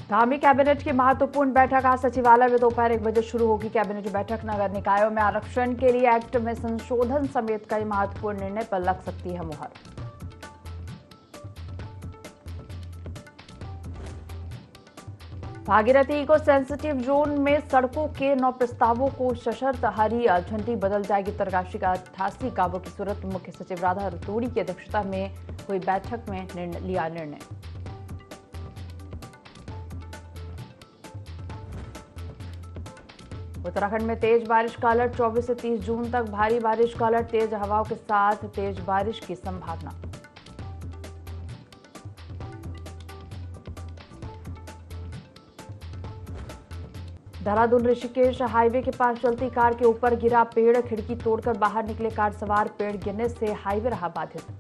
Dhami cabinet की महत्वपूर्ण बैठक आज सचिवालय में दोपहर 1 बजे शुरू होगी। कैबिनेट बैठक नगर निकायों में आरक्षण के लिए एक्ट में संशोधन समेत कई महत्वपूर्ण निर्णय पर लग सकती है मुहर। भागीरथी इको सेंसिटिव जोन में सड़कों के 9 प्रस्तावों को सशर्त हरी झंडी बदल जाएगी। उत्तरकाशी का 88 गांवों की सूरत मुख्य सचिव राधा रतूड़ी की अध्यक्षता में हुई बैठक में लिया निर्णय। उत्तराखंड में तेज बारिश का अलर्ट। 24 से 30 जून तक भारी बारिश का अलर्ट। तेज हवाओं के साथ तेज बारिश की संभावना। देहरादून ऋषिकेश हाईवे के पास चलती कार के ऊपर गिरा पेड़। खिड़की तोड़कर बाहर निकले कार सवार। पेड़ गिरने से हाईवे रहा बाधित।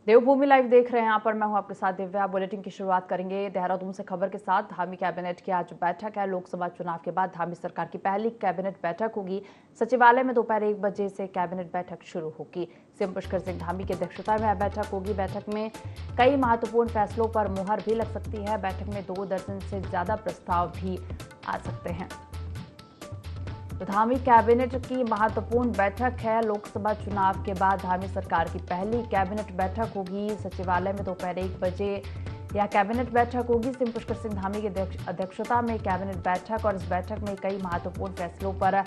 देवभूमि लाइव देख रहे हैं, यहाँ पर मैं हूं आपके साथ दिव्या। बुलेटिन की शुरुआत करेंगे देहरादून से खबर के साथ। धामी कैबिनेट की आज बैठक है। लोकसभा चुनाव के बाद धामी सरकार की पहली कैबिनेट बैठक होगी। सचिवालय में दोपहर 1 बजे से कैबिनेट बैठक शुरू होगी। सीएम पुष्कर सिंह धामी की अध्यक्षता में बैठक होगी। बैठक में कई महत्वपूर्ण फैसलों पर मुहर भी लग सकती है। बैठक में 2 दर्जन से ज्यादा प्रस्ताव भी आ सकते हैं। तो धामी कैबिनेट की महत्वपूर्ण बैठक है। लोकसभा चुनाव के बाद धामी सरकार की पहली कैबिनेट बैठक होगी। सचिवालय में दोपहर 1 बजे यह कैबिनेट बैठक होगी। सीएम पुष्कर सिंह धामी की अध्यक्षता में कैबिनेट बैठक, और इस बैठक में कई महत्वपूर्ण फैसलों पर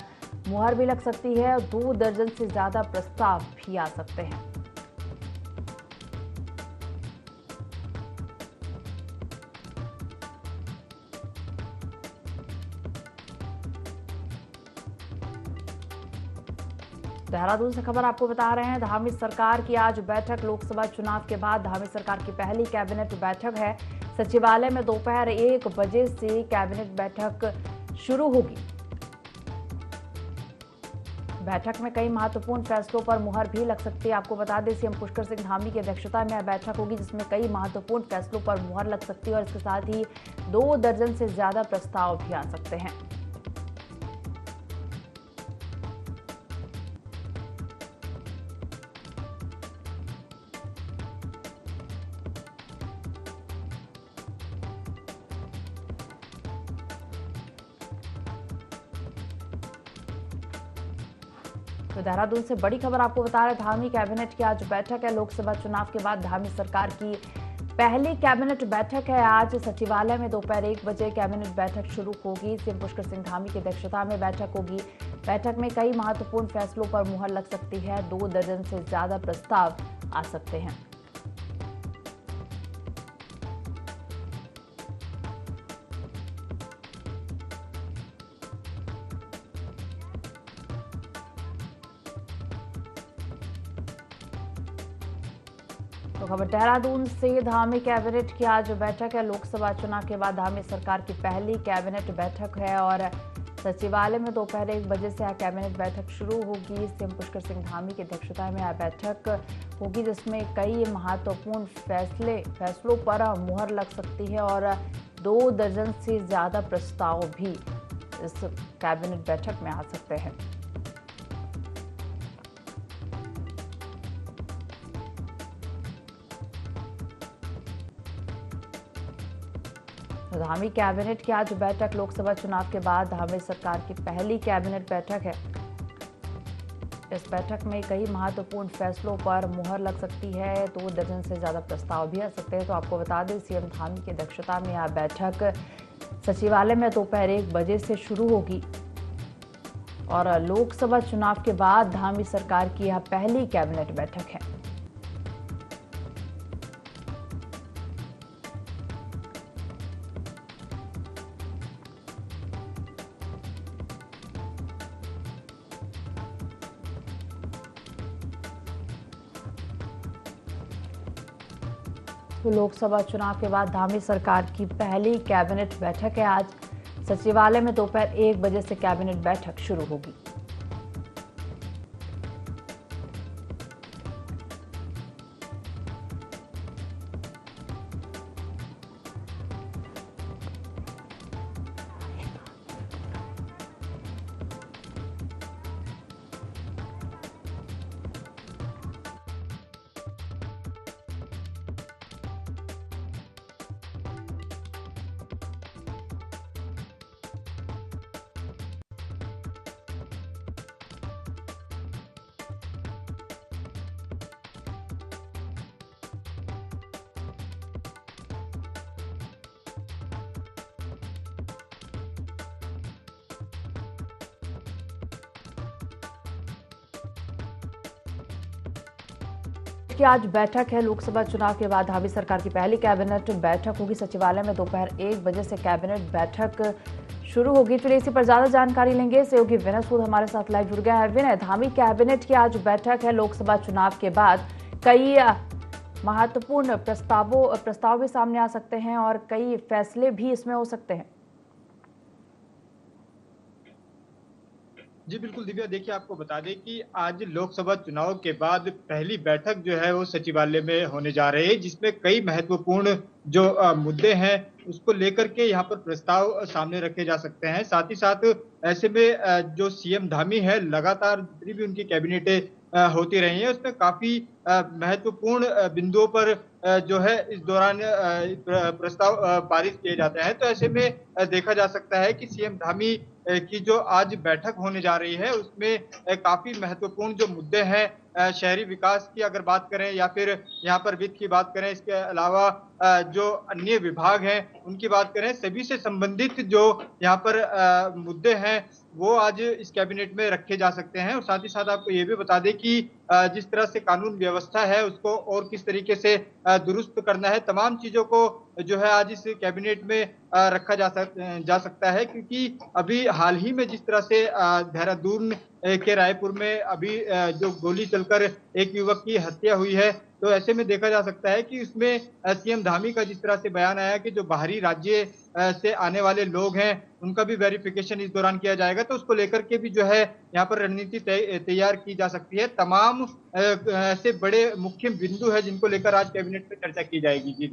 मुहर भी लग सकती है। 2 दर्जन से ज्यादा प्रस्ताव भी आ सकते हैं। देहरादून से खबर आपको बता रहे हैं। धामी सरकार की आज बैठक। लोकसभा चुनाव के बाद धामी सरकार की पहली कैबिनेट बैठक है। सचिवालय में दोपहर 1 बजे से कैबिनेट बैठक शुरू होगी। बैठक में कई महत्वपूर्ण फैसलों पर मुहर भी लग सकती है। आपको बता दें, सीएम पुष्कर सिंह धामी की अध्यक्षता में बैठक होगी, जिसमें कई महत्वपूर्ण फैसलों पर मुहर लग सकती है, और इसके साथ ही 2 दर्जन से ज्यादा प्रस्ताव भी आ सकते हैं। तो देहरादून से बड़ी खबर आपको बता रहे हैं। धामी कैबिनेट की आज बैठक है। लोकसभा चुनाव के बाद धामी सरकार की पहली कैबिनेट बैठक है। आज सचिवालय में दोपहर 1 बजे कैबिनेट बैठक शुरू होगी। सीएम पुष्कर सिंह धामी की अध्यक्षता में बैठक होगी। बैठक में कई महत्वपूर्ण फैसलों पर मुहर लग सकती है। 2 दर्जन से ज्यादा प्रस्ताव आ सकते हैं। तो खबर देहरादून से। धामी कैबिनेट की आज बैठक है। लोकसभा चुनाव के बाद धामी सरकार की पहली कैबिनेट बैठक है, और सचिवालय में दोपहर 1 बजे से यह कैबिनेट बैठक शुरू होगी। सीएम पुष्कर सिंह धामी की अध्यक्षता में यह बैठक होगी, जिसमें कई महत्वपूर्ण फैसलों पर मुहर लग सकती है, और 2 दर्जन से ज्यादा प्रस्ताव भी इस कैबिनेट बैठक में आ सकते हैं। धामी कैबिनेट की आज बैठक लोकसभा चुनाव के बाद धामी सरकार की पहली कैबिनेट बैठक है। इस बैठक में कई महत्वपूर्ण फैसलों पर मुहर लग सकती है। 2 दर्जन से ज्यादा प्रस्ताव भी आ सकते हैं। तो आपको बता दें, सीएम धामी की अध्यक्षता में यह बैठक सचिवालय में दोपहर 1 बजे से शुरू होगी, और लोकसभा चुनाव के बाद धामी सरकार की यह पहली कैबिनेट बैठक है। तो लोकसभा चुनाव के बाद धामी सरकार की पहली कैबिनेट बैठक है। आज सचिवालय में दोपहर 1 बजे से कैबिनेट बैठक शुरू होगी। की आज बैठक है। लोकसभा चुनाव के बाद धामी सरकार की पहली कैबिनेट बैठक होगी। सचिवालय में दोपहर 1 बजे से कैबिनेट बैठक शुरू होगी। चलिए इसी पर ज्यादा जानकारी लेंगे। सहयोगी विनय सूद हमारे साथ लाइव जुड़ गया है। विनय, धामी कैबिनेट की आज बैठक है। लोकसभा चुनाव के बाद कई महत्वपूर्ण प्रस्ताव भी सामने आ सकते हैं और कई फैसले भी इसमें हो सकते हैं। जी बिल्कुल दिव्या, देखिए आपको बता दें कि आज लोकसभा चुनाव के बाद पहली बैठक जो है वो सचिवालय में होने जा रही है, जिसमें कई महत्वपूर्ण जो मुद्दे हैं उसको लेकर के यहाँ पर प्रस्ताव सामने रखे जा सकते हैं। साथ ही साथ ऐसे में जो सीएम धामी है, लगातार जितनी भी उनकी कैबिनेटें होती रही हैं उसमें काफी महत्वपूर्ण बिंदुओं पर जो है इस दौरान प्रस्ताव पारित किए जाते हैं। तो ऐसे में देखा जा सकता है कि सीएम धामी की जो आज बैठक होने जा रही है उसमें काफी महत्वपूर्ण जो मुद्दे हैं, शहरी विकास की अगर बात करें या फिर यहाँ पर वित्त की बात करें, इसके अलावा जो अन्य विभाग हैं उनकी बात करें, सभी से संबंधित जो यहाँ पर मुद्दे हैं वो आज इस कैबिनेट में रखे जा सकते हैं। और साथ ही साथ आपको ये भी बता दें कि जिस तरह से कानून व्यवस्था है उसको और किस तरीके से दुरुस्त करना है, तमाम चीजों को जो है आज इस कैबिनेट में रखा जा सकता है। क्योंकि अभी हाल ही में जिस तरह से देहरादून के रायपुर में अभी जो गोली चलकर एक युवक की हत्या हुई है, तो ऐसे में देखा जा सकता है कि उसमें सीएम धामी का जिस तरह से बयान आया कि जो बाहरी राज्य से आने वाले लोग हैं उनका भी वेरिफिकेशन इस दौरान किया जाएगा, तो उसको लेकर के भी जो है यहाँ पर रणनीति तैयार की जा सकती है। तमाम ऐसे बड़े मुख्य बिंदु है जिनको लेकर आज कैबिनेट में चर्चा की जाएगी। जी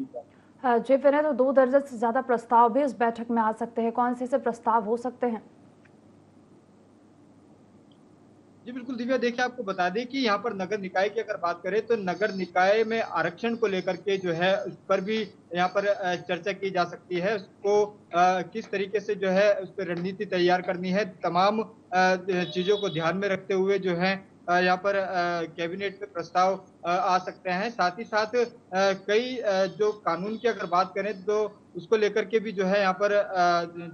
जी विनय, तो 2 दर्जन से ज्यादा प्रस्ताव भी इस बैठक में आ सकते हैं। कौन से प्रस्ताव हो सकते हैं? जी बिल्कुल दिव्या, देखिए आपको बता दें कि यहाँ पर नगर निकाय की अगर बात करें तो नगर निकाय में आरक्षण को लेकर के जो है उस पर भी यहाँ पर चर्चा की जा सकती है। उसको किस तरीके से जो है उस पर रणनीति तैयार करनी है, तमाम चीजों को ध्यान में रखते हुए जो है यहाँ पर कैबिनेट में प्रस्ताव आ सकते हैं। साथ ही साथ कई जो कानून की अगर बात करें तो उसको लेकर के भी जो है यहाँ पर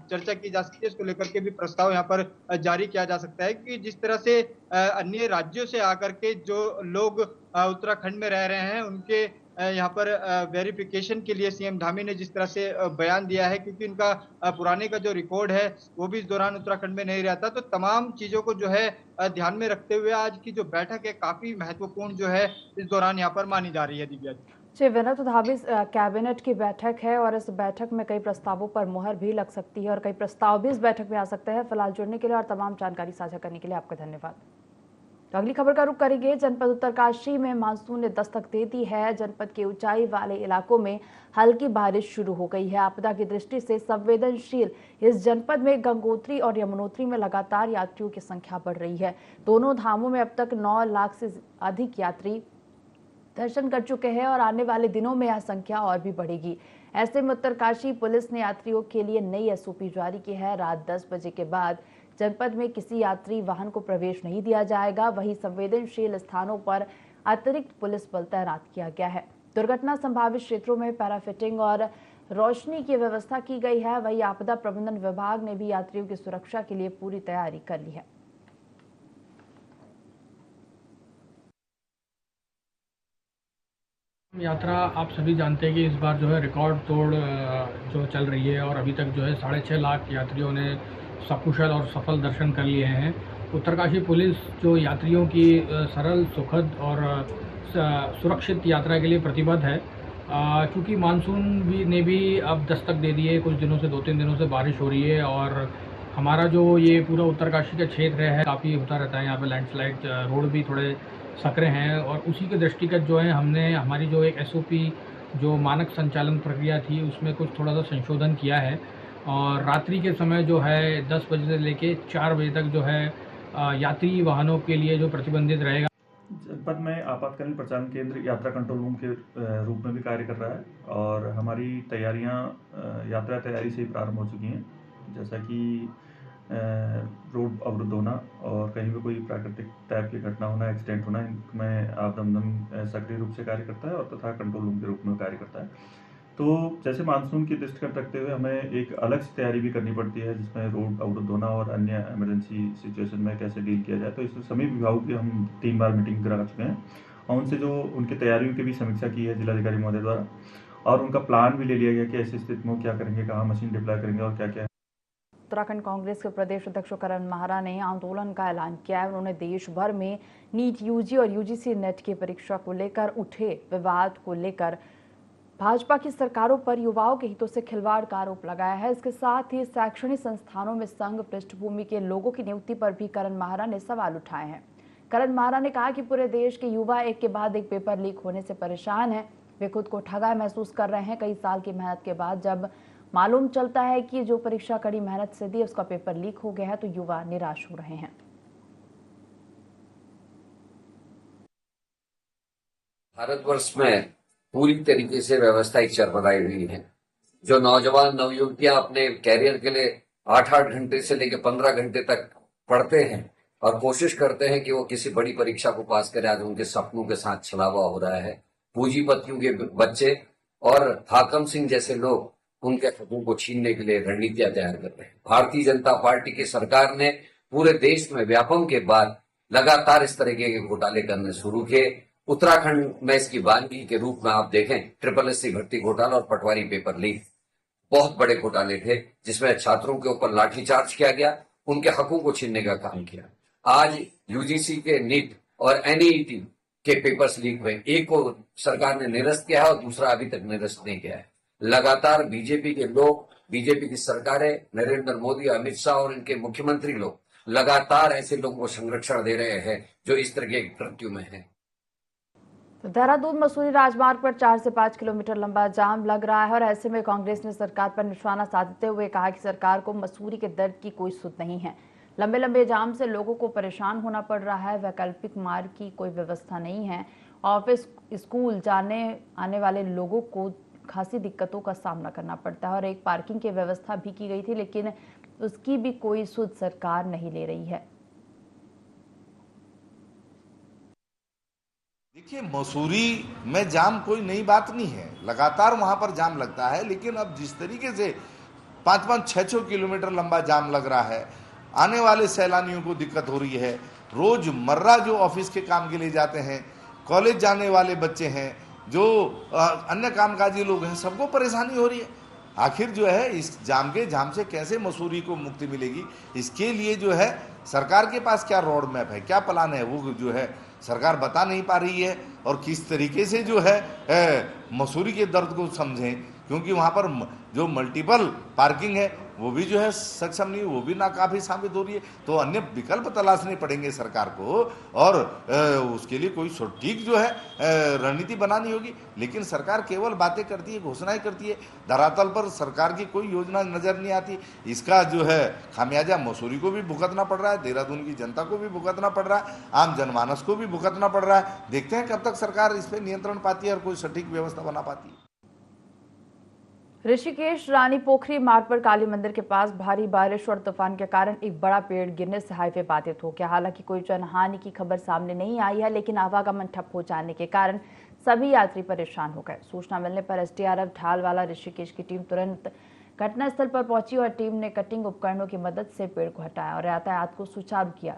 चर्चा की जा सकती है। इसको लेकर के भी प्रस्ताव यहाँ पर जारी किया जा सकता है कि जिस तरह से अन्य राज्यों से आकर के जो लोग उत्तराखंड में रह रहे हैं उनके यहाँ पर वेरिफिकेशन के लिए सीएम धामी ने जिस तरह से बयान दिया है, क्योंकि उनका पुराने का जो रिकॉर्ड है वो भी इस दौरान उत्तराखंड में नहीं रहता। तो तमाम चीजों को जो है ध्यान में रखते हुए आज की जो बैठक है काफी महत्वपूर्ण जो है इस दौरान यहाँ पर मानी जा रही है। दिव्या जी विनय, तो धामी कैबिनेट की बैठक है और इस बैठक में कई प्रस्तावों पर मुहर भी लग सकती है और कई प्रस्ताव भी इस बैठक में आ सकते हैं। फिलहाल जुड़ने के लिए और तमाम जानकारी साझा करने के लिए आपका धन्यवाद। तो अगली खबर का रुख करेंगे। जनपद उत्तरकाशी में मानसून ने दस्तक दे दी है। जनपद के ऊंचाई वाले इलाकों में हल्की बारिश शुरू हो गई है। आपदा की दृष्टि से संवेदनशील इस जनपद में गंगोत्री और यमुनोत्री में लगातार यात्रियों की संख्या बढ़ रही है। दोनों धामों में अब तक 9 लाख से अधिक यात्री दर्शन कर चुके हैं और आने वाले दिनों में यह संख्या और भी बढ़ेगी। ऐसे में उत्तरकाशी पुलिस ने यात्रियों के लिए नई एसओपी जारी की है। रात 10 बजे के बाद जनपद में किसी यात्री वाहन को प्रवेश नहीं दिया जाएगा। वहीं संवेदनशील स्थानों पर अतिरिक्त पुलिस बल तैनात किया गया है। दुर्घटना संभावित क्षेत्रों में पैराफिटिंग और रोशनी की व्यवस्था की गई है। वहीं आपदा प्रबंधन विभाग ने भी यात्रियों की सुरक्षा के लिए पूरी तैयारी कर ली है। यात्रा आप सभी जानते हैं कि इस बार जो है रिकॉर्ड तोड़ जो चल रही है और अभी तक जो है 6.5 लाख यात्रियों ने सकुशल और सफल दर्शन कर लिए हैं। उत्तरकाशी पुलिस जो यात्रियों की सरल, सुखद और सुरक्षित यात्रा के लिए प्रतिबद्ध है। क्योंकि मानसून ने भी अब दस्तक दे दी है। कुछ दिनों से 2-3 दिनों से बारिश हो रही है और हमारा जो ये पूरा उत्तरकाशी का क्षेत्र है काफ़ी होता रहता है। यहाँ पे लैंडस्लाइड, रोड भी थोड़े सकरे हैं और उसी के दृष्टिगत जो है हमने हमारी जो एक एसओपी जो मानक संचालन प्रक्रिया थी उसमें कुछ थोड़ा सा संशोधन किया है और रात्रि के समय जो है 10 बजे से लेके 4 बजे तक जो है यात्री वाहनों के लिए जो प्रतिबंधित रहेगा। जनपद में आपातकालीन प्रचालन केंद्र यात्रा कंट्रोल रूम के रूप में भी कार्य कर रहा है और हमारी तैयारियां यात्रा तैयारी से ही प्रारंभ हो चुकी हैं। जैसा कि रोड अवरुद्ध होना और कहीं भी कोई प्राकृतिक टाइप की घटना होना, एक्सीडेंट होना, इनमें आपदा दमन सक्रिय रूप से कार्य करता है और तथा कंट्रोल रूम के रूप में कार्य करता है। तो जैसे मानसून की दृष्टिगत रखते हुए हमें एक अलग से तैयारी भी करनी पड़ती है, जिसमें रोड अवरुद्ध होना और अन्य इमरजेंसी सिचुएशन में कैसे डील किया जाए। तो इसमें सभी विभागों की हम 3 बार मीटिंग करा चुके हैं और उनसे जो उनकी तैयारियों की भी समीक्षा की है जिलाधिकारी महोदय द्वारा, और उनका प्लान भी ले लिया गया कि ऐसी स्थिति में क्या करेंगे, कहाँ मशीन डिप्लॉय करेंगे और क्या क्या। उत्तराखंड कांग्रेस के प्रदेश अध्यक्ष करण माहरा ने आंदोलन का ऐलान किया है। उन्होंने देश भर में नीट यूजी और यूजीसी नेट की परीक्षा को लेकर उठे विवाद को लेकर भाजपा की सरकारों पर युवाओं के हितों से खिलवाड़ का आरोप लगाया है। इसके साथ ही शैक्षणिक संस्थानों में संघ पृष्ठभूमि के लोगों की नियुक्ति पर भी करण माहरा ने सवाल उठाए हैं। करण माहरा ने कहा कि पूरे देश के युवा एक के बाद एक पेपर लीक होने से परेशान हैं। वे खुद को ठगा महसूस कर रहे हैं। कई साल की मेहनत के बाद जब मालूम चलता है कि जो परीक्षा कड़ी मेहनत से दी उसका पेपर लीक हो गया है तो युवा निराश हो रहे हैं। भारतवर्ष में पूरी तरीके से व्यवस्था चरमराई हुई है। जो नौजवान नवयुवतियां अपने कैरियर के लिए 8-8 घंटे से लेकर 15 घंटे तक पढ़ते हैं और कोशिश करते हैं कि वो किसी बड़ी परीक्षा को पास करें, आज उनके सपनों के साथ छलावा हो रहा है। पूंजीपतियों के बच्चे और हाकम सिंह जैसे लोग उनके हकों को छीनने के लिए रणनीतियां तैयार कर रहे हैं। भारतीय जनता पार्टी की सरकार ने पूरे देश में व्यापम के बाद लगातार इस तरह के घोटाले करने शुरू किए। उत्तराखंड में इसकी वानगी के रूप में आप देखें, SSC भर्ती घोटाला और पटवारी पेपर लीक बहुत बड़े घोटाले थे, जिसमें छात्रों के ऊपर लाठीचार्ज किया गया, उनके हकों को छीनने का काम किया। आज यूजीसी के नीट और NEET के पेपर्स लीक हुए, एक को सरकार ने निरस्त किया है और दूसरा अभी तक निरस्त नहीं किया है। लगातार बीजेपी के लोग, बीजेपी की सरकारें, नरेंद्र मोदी, अमित शाह और इनके मुख्यमंत्री लोग लगातार ऐसे लोगों को संरक्षण दे रहे हैं जो इस तरह के कृत्यों में हैं। तो देहरादून मसूरी राजमार्ग पर 4 से 5 किलोमीटर लंबा जाम लग रहा है और ऐसे में कांग्रेस ने सरकार पर निशाना साधते हुए कहा कि सरकार को मसूरी के दर्द की कोई सुध नहीं है। लंबे लंबे जाम से लोगों को परेशान होना पड़ रहा है। वैकल्पिक मार्ग की कोई व्यवस्था नहीं है। ऑफिस, स्कूल जाने आने वाले लोगों को खासी दिक्कतों का सामना करना पड़ता है और एक पार्किंग की व्यवस्था भी की गई थी, लेकिन उसकी भी कोई सुध सरकार नहीं ले रही है। देखिए, मसूरी में जाम कोई नई बात नहीं है, लगातार वहां पर जाम लगता है, लेकिन अब जिस तरीके से 5-5, 6-6 किलोमीटर लंबा जाम लग रहा है, आने वाले सैलानियों को दिक्कत हो रही है। रोजमर्रा जो ऑफिस के काम के लिए जाते हैं, कॉलेज जाने वाले बच्चे हैं, जो अन्य कामकाजी लोग हैं, सबको परेशानी हो रही है। आखिर जो है इस जाम से कैसे मसूरी को मुक्ति मिलेगी, इसके लिए जो है सरकार के पास क्या रोड मैप है, क्या प्लान है, वो जो है सरकार बता नहीं पा रही है। और किस तरीके से जो है मसूरी के दर्द को समझें, क्योंकि वहाँ पर जो मल्टीपल पार्किंग है वो भी जो है सक्षम नहीं, वो भी नाकाफी साबित हो रही है। तो अन्य विकल्प तलाशने पड़ेंगे सरकार को और उसके लिए कोई सटीक जो है रणनीति बनानी होगी। लेकिन सरकार केवल बातें करती है, घोषणाएं करती है, धरातल पर सरकार की कोई योजना नजर नहीं आती। इसका जो है खामियाजा मसूरी को भी भुगतना पड़ रहा है, देहरादून की जनता को भी भुगतना पड़ रहा है, आम जनमानस को भी भुगतना पड़ रहा है। देखते हैं कब तक सरकार इस पर नियंत्रण पाती है और कोई सटीक व्यवस्था बना पाती है। ऋषिकेश रानी पोखरी मार्ग पर काली मंदिर के पास भारी बारिश और तूफान के कारण एक बड़ा पेड़ गिरने से हाईवे बाधित हो गया। हालांकि कोई जनहानि की खबर सामने नहीं आई है, लेकिन आवागमन ठप हो जाने के कारण सभी यात्री परेशान हो गए। सूचना मिलने पर SDRF ढालवाला ऋषिकेश की टीम तुरंत घटनास्थल पर पहुंची और टीम ने कटिंग उपकरणों की मदद से पेड़ को हटाया और यातायात को सुचारू किया।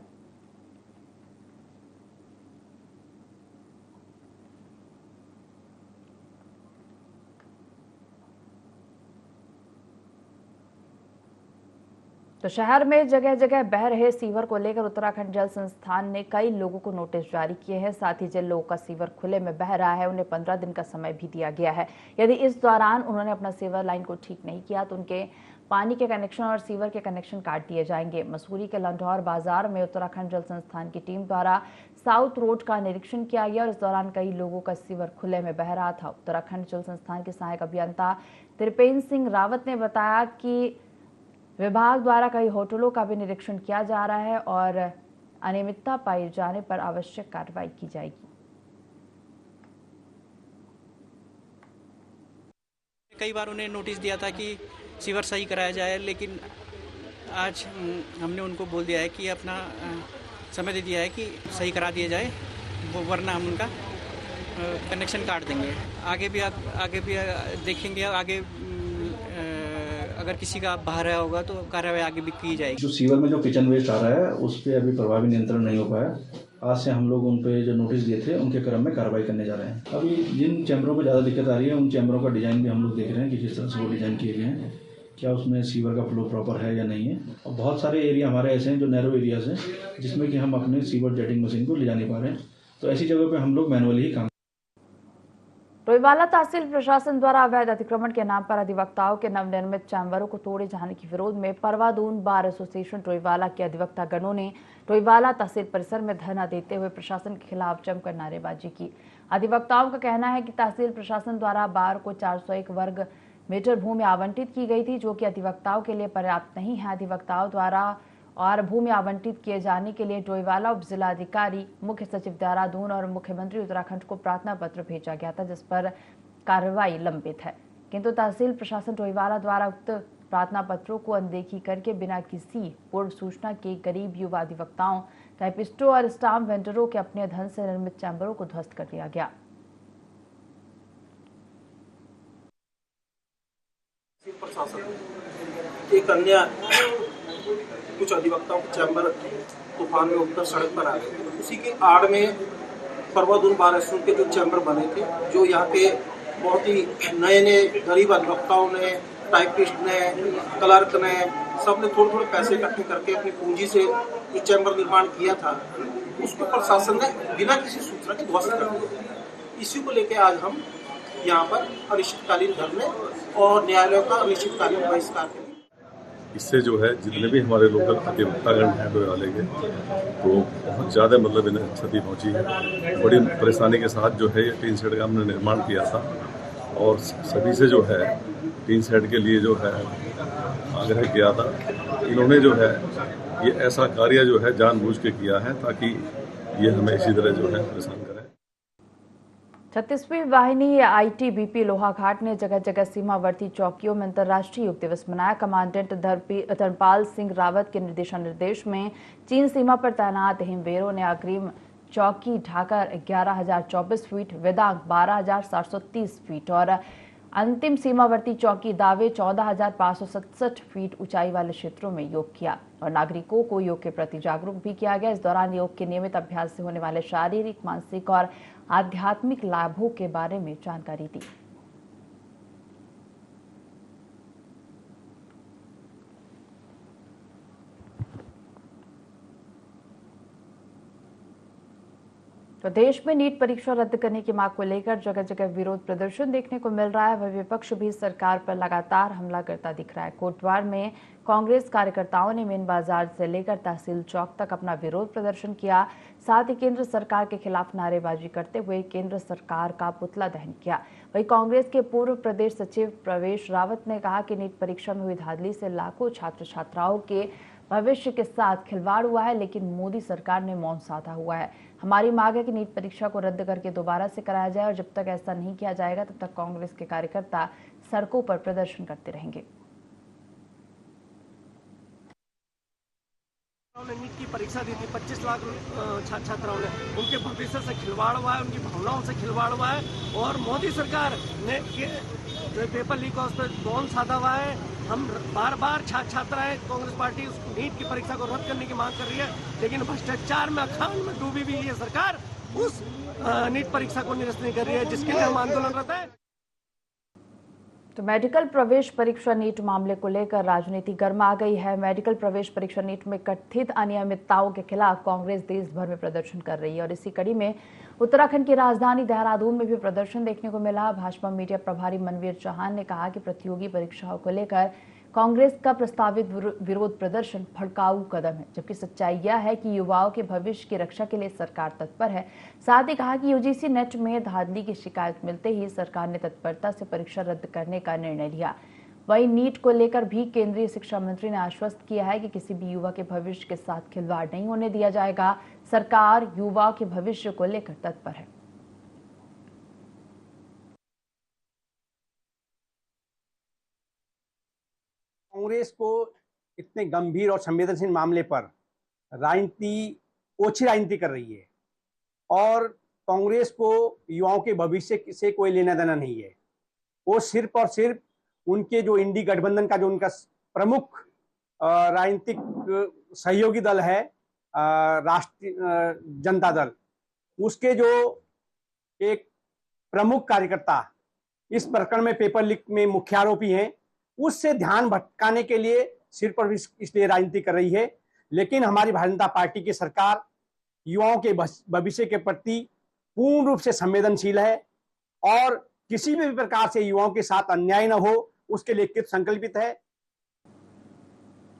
तो शहर में जगह जगह बह रहे सीवर को लेकर उत्तराखंड जल संस्थान ने कई लोगों को नोटिस जारी किए हैं। साथ ही जिन लोगों का सीवर खुले में बह रहा है उन्हें 15 दिन का समय भी दिया गया है। यदि इस दौरान उन्होंने अपना सीवर लाइन को ठीक नहीं किया तो उनके पानी के कनेक्शन और सीवर के कनेक्शन काट दिए जाएंगे। मसूरी के लंढौर बाजार में उत्तराखंड जल संस्थान की टीम द्वारा साउथ रोड का निरीक्षण किया गया और इस दौरान कई लोगों का सीवर खुले में बह रहा था। उत्तराखंड जल संस्थान के सहायक अभियंता त्रिपेंद्र सिंह रावत ने बताया कि विभाग द्वारा कई होटलों का भी निरीक्षण किया जा रहा है और अनियमितता पाए जाने पर आवश्यक कार्रवाई की जाएगी। कई बार उन्हें नोटिस दिया था कि सीवर सही कराया जाए, लेकिन आज हमने उनको बोल दिया है कि अपना समय दे दिया है कि सही करा दिया जाए, वरना हम उनका कनेक्शन काट देंगे। आगे भी देखेंगे, आगे अगर किसी का बाहर आया होगा तो कार्रवाई आगे भी की जाएगी। जो सीवर में जो किचन वेस्ट आ रहा है उस पर अभी प्रभावी नियंत्रण नहीं हो पाया आज से हम लोग उन पे जो नोटिस दिए थे उनके क्रम में कार्रवाई करने जा रहे हैं। अभी जिन चैम्बरों में ज़्यादा दिक्कत आ रही है उन चैम्बरों का डिज़ाइन भी हम लोग देख रहे हैं कि किस तरह से वो डिज़ाइन किए गए हैं, क्या उसमें सीवर का फ्लो प्रॉपर है या नहीं है। और बहुत सारे एरिया हमारे ऐसे हैं जो नैरो एरियाज़ हैं जिसमें कि हम अपने सीवर जेटिंग मशीन को ले जा नहीं पा रहे हैं, तो ऐसी जगह पर हम लोग मैनुअली ही काम। डोईवाला तहसील प्रशासन द्वारा अवैध अतिक्रमण के नाम पर अधिवक्ताओं के नवनिर्मित चैम्बरों को तोड़े जाने के विरोध में परवादून बार एसोसिएशन डोईवाला के अधिवक्ता गणों ने डोईवाला तहसील परिसर में धरना देते हुए प्रशासन के खिलाफ जमकर नारेबाजी की। अधिवक्ताओं का कहना है कि तहसील प्रशासन द्वारा बार को 401 वर्ग मीटर भूमि आवंटित की गई थी, जो कि अधिवक्ताओं के लिए पर्याप्त नहीं है। अधिवक्ताओं द्वारा और भूमि आवंटित किए जाने के लिए डोईवाला उप जिलाधिकारी, मुख्य सचिव देहरादून और मुख्यमंत्री उत्तराखंड को प्रार्थना पत्र भेजा गया था, जिस पर कार्रवाई लंबित है। किंतु तहसील प्रशासन डोईवाला द्वारा उक्त प्रार्थना पत्रों को अनदेखी करके बिना किसी पूर्व सूचना के गरीब युवा अधिवक्ताओं, टाइपिस्टों और स्टाम्प वेंडरों के अपने धन से निर्मित चैम्बरों को ध्वस्त कर दिया गया। प्रशासन एक अन्य कुछ अधिवक्ताओं के चैम्बर तूफान में उठकर सड़क पर आ गए। उसी के आड़ में परवादून बार एसोसिएशन के जो चैम्बर बने थे, जो यहाँ के बहुत ही नए गरीब अधिवक्ताओं ने, टाइपिस्ट ने, क्लर्क ने, सबने थोड़े पैसे इकट्ठे करके अपनी पूंजी से जो चैम्बर निर्माण किया था, उसको प्रशासन ने बिना किसी सूचना के ध्वस्त कर दिया। इसी को लेकर आज हम यहाँ पर अनिश्चितकालीन धरने और न्यायालयों का अनिश्चितकालीन बहिष्कार करेंगे। इससे जो है जितने भी हमारे लोकल अधिवक्तागण हैं डोईवाले के, तो बहुत ज़्यादा मतलब इन्हें क्षति पहुंची है। बड़ी परेशानी के साथ जो है ये टीन शेड का हमने निर्माण किया था और सभी से जो है टीन शेड के लिए जो है आग्रह किया था। इन्होंने जो है ये ऐसा कार्य जो है जानबूझ के किया है ताकि ये हमें इसी तरह जो है परेशान करें। 36वीं वाहिनी आईटीबीपी लोहाघाट ने जगह जगह सीमावर्ती चौकियों में अंतर्राष्ट्रीय योग दिवस मनाया। कमांडेंट धर्मपाल सिंह रावत के निर्देश में चीन सीमा पर तैनात हिमवीरों ने अग्रिम चौकी ढाकर 11,024 फीट, वेदांग 12,730 फीट और अंतिम सीमावर्ती चौकी दावे 14,567 फीट ऊंचाई वाले क्षेत्रों में योग किया और नागरिकों को योग के प्रति जागरूक भी किया गया। इस दौरान योग के नियमित अभ्यास से होने वाले शारीरिक, मानसिक और आध्यात्मिक लाभों के बारे में जानकारी दी। तो देश में नीट परीक्षा रद्द करने की मांग को लेकर जगह जगह विरोध प्रदर्शन देखने को मिल रहा है। वह विपक्ष भी सरकार पर लगातार हमला करता दिख रहा है। कोटद्वार में कांग्रेस कार्यकर्ताओं ने मेन बाजार से लेकर तहसील चौक तक अपना विरोध प्रदर्शन किया। साथ ही केंद्र सरकार के खिलाफ नारेबाजी करते हुए केंद्र सरकार का पुतला दहन किया। वहीं कांग्रेस के पूर्व प्रदेश सचिव प्रवेश रावत ने कहा कि नीट परीक्षा में हुई धांधली से लाखों छात्र छात्राओं के भविष्य के साथ खिलवाड़ हुआ है, लेकिन मोदी सरकार ने मौन साधा हुआ है। हमारी मांग है कि नीट परीक्षा को रद्द करके दोबारा से कराया जाए और जब तक ऐसा नहीं किया जाएगा तब तक कांग्रेस के कार्यकर्ता सड़कों पर प्रदर्शन करते रहेंगे। नीट की परीक्षा दी थी 25 लाख छात्राओं ने, उनके भविष्य से खिलवाड़ हुआ है, उनकी भावनाओं से खिलवाड़ हुआ है और मोदी सरकार ने पेपर लीक उस पर मौन साधा हुआ है। हम बार बार छात्राएं कांग्रेस पार्टी उस नीट की परीक्षा को रद्द करने की मांग कर रही है, लेकिन भ्रष्टाचार में अखान में डूबी हुई ये सरकार उस नीट परीक्षा को निरस्त नहीं कर रही है, जिसके लिए हम आंदोलनरत हैं। तो मेडिकल प्रवेश परीक्षा नीट मामले को लेकर राजनीति गर्मा गई है। मेडिकल प्रवेश परीक्षा नीट में कथित अनियमितताओं के खिलाफ कांग्रेस देश भर में प्रदर्शन कर रही है और इसी कड़ी में उत्तराखंड की राजधानी देहरादून में भी प्रदर्शन देखने को मिला। भाजपा मीडिया प्रभारी मनवीर चौहान ने कहा कि प्रतियोगी परीक्षाओं को लेकर कांग्रेस का प्रस्तावित विरोध प्रदर्शन भड़काऊ कदम है, जबकि सच्चाई यह है कि युवाओं के भविष्य की रक्षा के लिए सरकार तत्पर है। साथ ही कहा कि यूजीसी नेट में धांधली की शिकायत मिलते ही सरकार ने तत्परता से परीक्षा रद्द करने का निर्णय लिया। वहीं नीट को लेकर भी केंद्रीय शिक्षा मंत्री ने आश्वस्त किया है कि किसी भी युवा के भविष्य के साथ खिलवाड़ नहीं होने दिया जाएगा। सरकार युवाओं के भविष्य को लेकर तत्पर है। कांग्रेस को इतने गंभीर और संवेदनशील मामले पर ओछी राजनीति कर रही है और कांग्रेस को युवाओं के भविष्य से कोई लेना देना नहीं है। वो सिर्फ और सिर्फ उनके जो इंडी गठबंधन का जो उनका प्रमुख राजनीतिक सहयोगी दल है राष्ट्रीय जनता दल, उसके जो एक प्रमुख कार्यकर्ता इस प्रकरण में पेपर लीक में मुख्य आरोपी हैं, उससे ध्यान भटकाने के लिए सिर पर इसलिए राजनीति कर रही है। लेकिन हमारी भारतीय जनता पार्टी की सरकार युवाओं के भविष्य के प्रति पूर्ण रूप से संवेदनशील है और किसी भी प्रकार से युवाओं के साथ अन्याय न हो, उसके लिए कृत संकल्पित है।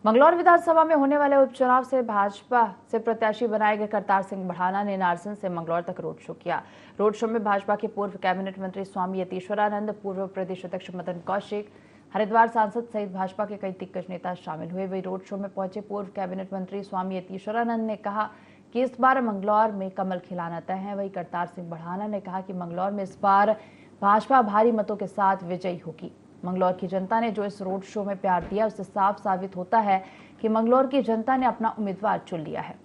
मंगलौर विधानसभा में होने वाले उपचुनाव से भाजपा से प्रत्याशी बनाए गए करतार सिंह बढ़ाना ने नारसन से मंगलौर तक रोड शो किया। रोड शो में भाजपा के पूर्व कैबिनेट मंत्री स्वामी यतीश्वरानंद, पूर्व प्रदेश अध्यक्ष मदन कौशिक, हरिद्वार सांसद सहित भाजपा के कई दिग्गज नेता शामिल हुए। वही रोड शो में पहुंचे पूर्व कैबिनेट मंत्री स्वामी यतीश्वरानंद ने कहा कि इस बार मंगलौर में कमल खिलाना तय है। वही करतार सिंह बढ़ाना ने कहा कि मंगलौर में इस बार भाजपा भारी मतों के साथ विजयी होगी। मंगलौर की जनता ने जो इस रोड शो में प्यार दिया, उससे साफ साबित होता है कि मंगलौर की जनता ने अपना उम्मीदवार चुन लिया है।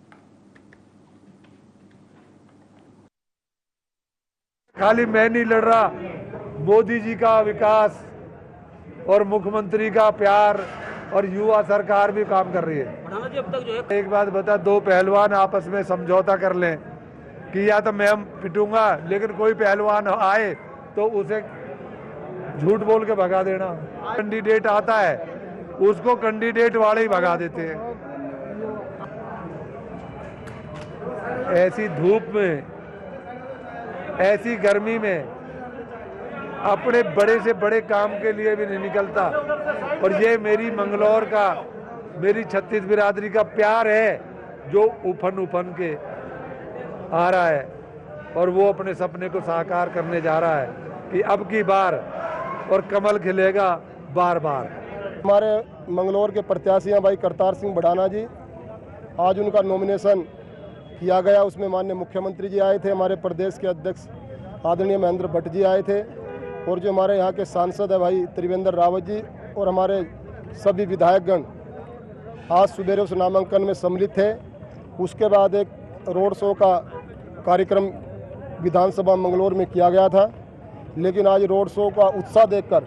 खाली मैं नहीं लड़ रहा, मोदी जी का विकास और मुख्यमंत्री का प्यार और युवा सरकार भी काम कर रही है। बढ़ाना जी अब तक जो है, एक बात बता, दो पहलवान आपस में समझौता कर लें कि या तो मैं पिटूंगा, लेकिन कोई पहलवान आए तो उसे झूठ बोल के भगा देना। कैंडिडेट आता है उसको कैंडिडेट वाले ही भगा देते हैं। ऐसी धूप में, ऐसी गर्मी में अपने बड़े से बड़े काम के लिए भी नहीं निकलता। और ये मेरी मंगलौर का, मेरी छत्तीस बिरादरी का प्यार है जो उफन उफन के आ रहा है और वो अपने सपने को साकार करने जा रहा है कि अब की बार और कमल खिलेगा बार बार। हमारे मंगलौर के प्रत्याशी हैं भाई करतार सिंह बढ़ाना जी। आज उनका नॉमिनेशन किया गया, उसमें माननीय मुख्यमंत्री जी आए थे, हमारे प्रदेश के अध्यक्ष आदरणीय महेंद्र भट्ट जी आए थे और जो हमारे यहाँ के सांसद है भाई त्रिवेंद्र रावत जी और हमारे सभी विधायकगण आज सुबेरे उस नामांकन में सम्मिलित थे। उसके बाद एक रोड शो का कार्यक्रम विधानसभा मंगलौर में किया गया था, लेकिन आज रोड शो का उत्साह देखकर,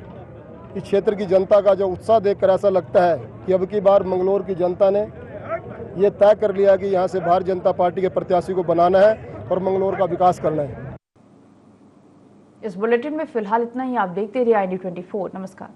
इस क्षेत्र की जनता का जो उत्साह देखकर ऐसा लगता है कि अब की बार मंगलौर की जनता ने ये तय कर लिया कि यहाँ से भारतीय जनता पार्टी के प्रत्याशी को बनाना है और मंगलौर का विकास करना है। इस बुलेटिन में फिलहाल इतना ही। आप देखते रहिए ID24। नमस्कार।